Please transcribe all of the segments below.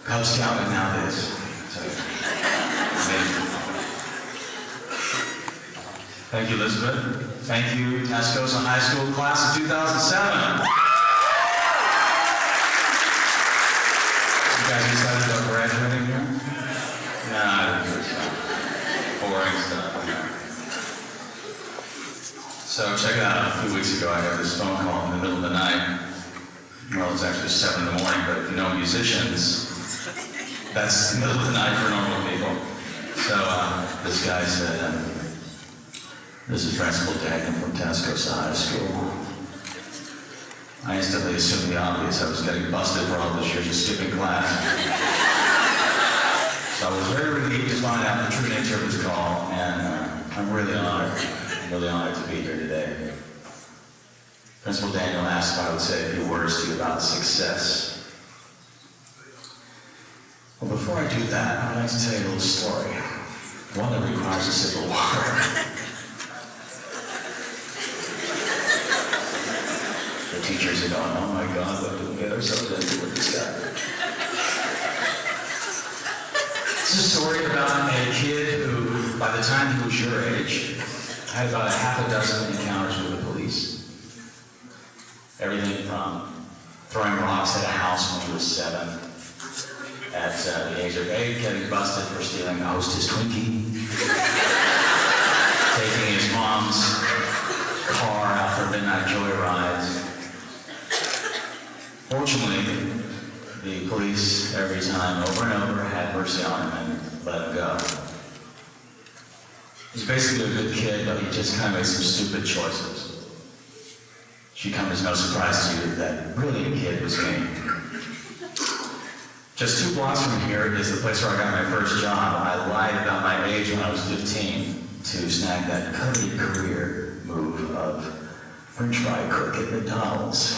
Cub Scout and now this. Amazing. Thank you, Elizabeth. Thank you, Tascosa High School class of 2007. You guys excited about graduating here? Nah, I don't think so. Boring stuff. So check it out. A few weeks ago, I got this phone call in the middle of the night. Well, it's actually 7 in the morning, but if you know musicians, that's the middle of the night for normal people. So this guy said, this is Principal Daniel from Tascosa High School. I instantly assumed the obvious. I was getting busted for all those years of skipping class. So I was very relieved to find out the true nature of his call, and I'm really honored to be here today. Principal Daniel asked if I would say a few words to you about success. Well, before I do that, I'd like to tell you a little story. One that requires a sip of water. The teachers are going, oh my God, what did we get ourselves into with this guy? It's a story about a kid who, by the time he was your age, had about a half a dozen encounters with the police. Everything from throwing rocks at a house when he was 7, at the age of 8, getting busted for stealing a Hostess Twinkie, taking his mom's car out for midnight joyrides. Fortunately, the police, every time, over and over, had mercy on him and let him go. He's basically a good kid, but he just kind of made some stupid choices. Should come as no surprise to you that brilliant kid was me. Just 2 blocks from here is the place where I got my first job. I lied about my age when I was 15 to snag that coveted career move of French fry cook at McDonald's.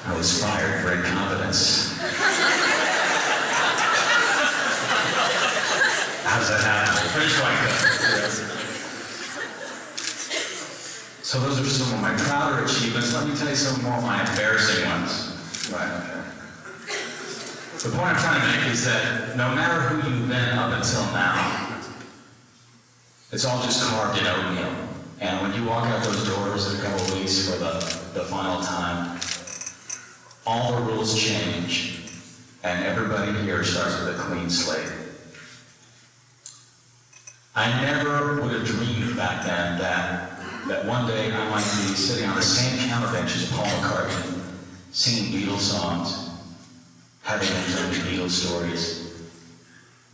I was fired for incompetence. How does that happen? French fry cook. So those are some of my prouder achievements. Let me tell you some more of my embarrassing ones. Right, okay. The point I'm trying to make is that no matter who you've been up until now, it's all just carved in oatmeal. And when you walk out those doors in a couple of weeks for the final time, all the rules change, and everybody here starts with a clean slate. I never would have dreamed back then that one day I might be sitting on the same counter bench as Paul McCartney, singing Beatles songs, having him tell me Beatles stories,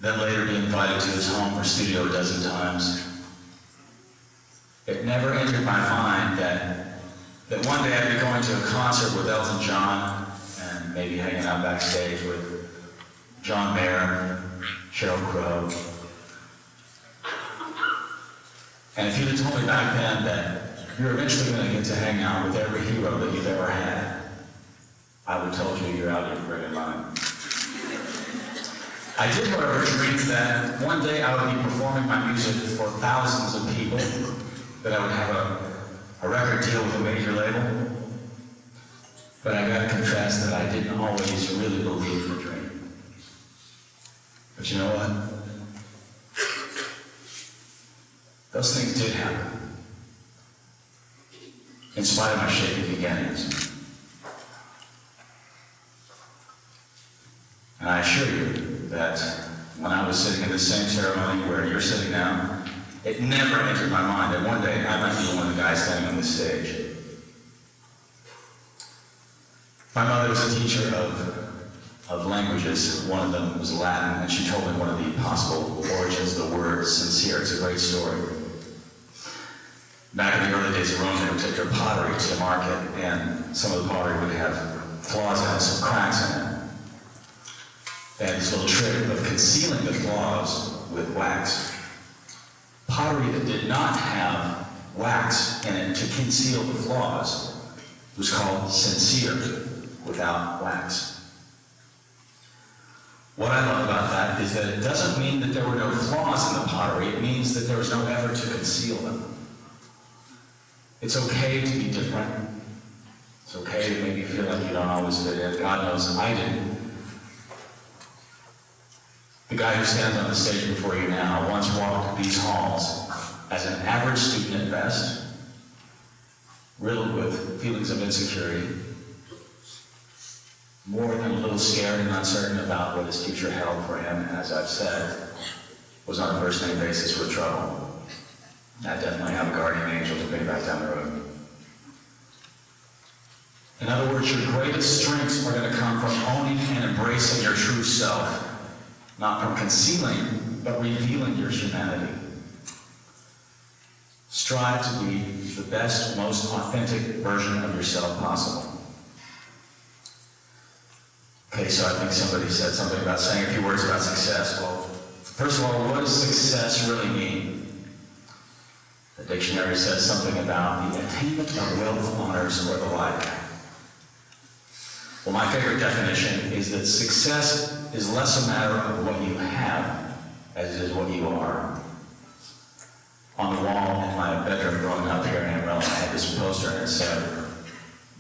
then later be invited to his home or studio a dozen times. It never entered my mind that one day I'd be going to a concert with Elton John and maybe hanging out backstage with John Mayer, Sheryl Crow. And if you'd have told me back then that you're eventually going to get to hang out with every hero that you've ever had, I would have told you you're out of your friggin' mind. I did, however, dream that one day I would be performing my music for thousands of people, that I would have a record deal with a major label. But I gotta confess that I didn't always really believe the dream. But you know what? Those things did happen, in spite of my shaky beginnings. And I assure you that when I was sitting in the same ceremony where you're sitting now, it never entered my mind that one day I might be one of the guys standing on this stage. My mother was a teacher of languages. One of them was Latin, and she told me one of the possible origins of the word sincere. It's a great story. Back in the early days of Rome, they would take their pottery to the market, and some of the pottery would have flaws in it, some cracks in it. They had this little trick of concealing the flaws with wax. Pottery that did not have wax in it to conceal the flaws was called sincere, without wax. What I love about that is that it doesn't mean that there were no flaws in the pottery, it means that there was no effort to conceal them. It's okay to be different. It's okay to maybe feel like you don't always fit in. God knows I didn't. The guy who stands on the stage before you now once walked these halls as an average student at best, riddled with feelings of insecurity, more than a little scared and uncertain about what his future held for him, and as I've said, was on a first-name basis with trouble. I definitely have a guardian angel to pay back down the road. In other words, your greatest strengths are going to come from owning and embracing your true self, not from concealing, but revealing your humanity. Strive to be the best, most authentic version of yourself possible. Okay, so I think somebody said something about saying a few words about success. Well, first of all, what does success really mean? The dictionary says something about the attainment of wealth, honors, or the like. Well, my favorite definition is that success is less a matter of what you have as it is what you are. On the wall in my bedroom growing up here in Amarillo, I had this poster and it said,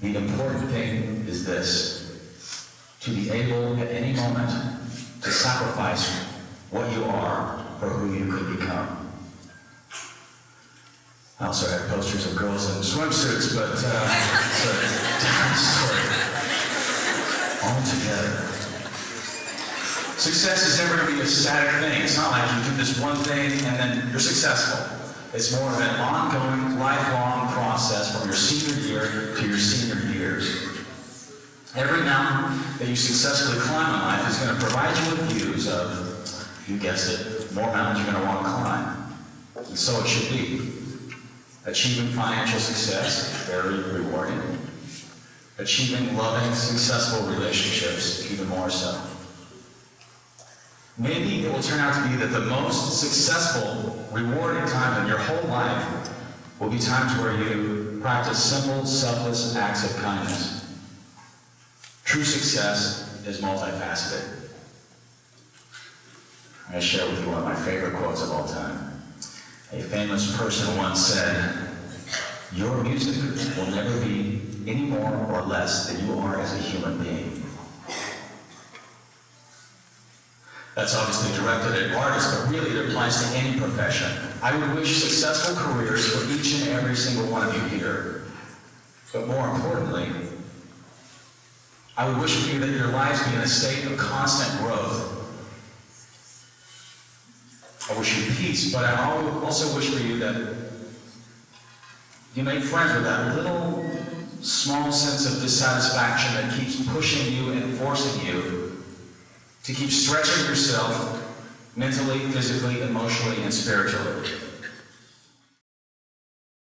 the important thing is this, to be able at any moment to sacrifice what you are for who you could become. I also had posters of girls in swimsuits, but it's a different story altogether. Success is never going to be a static thing. It's not like you do this one thing and then you're successful. It's more of an ongoing, lifelong process from your senior year to your senior years. Every mountain that you successfully climb in life is going to provide you with views of, you guessed it, more mountains you're going to want to climb. And so it should be. Achieving financial success, very rewarding. Achieving loving, successful relationships, even more so. Maybe it will turn out to be that the most successful, rewarding times in your whole life will be times where you practice simple, selfless acts of kindness. True success is multifaceted. I'm going to share with you one of my favorite quotes of all time. A famous person once said, "Your music will never be any more or less than you are as a human being." That's obviously directed at artists, but really it applies to any profession. I would wish successful careers for each and every single one of you here. But more importantly, I would wish for you that your lives be in a state of constant growth. I wish you peace, but I also wish for you that you make friends with that little small sense of dissatisfaction that keeps pushing you and forcing you to keep stretching yourself mentally, physically, emotionally, and spiritually.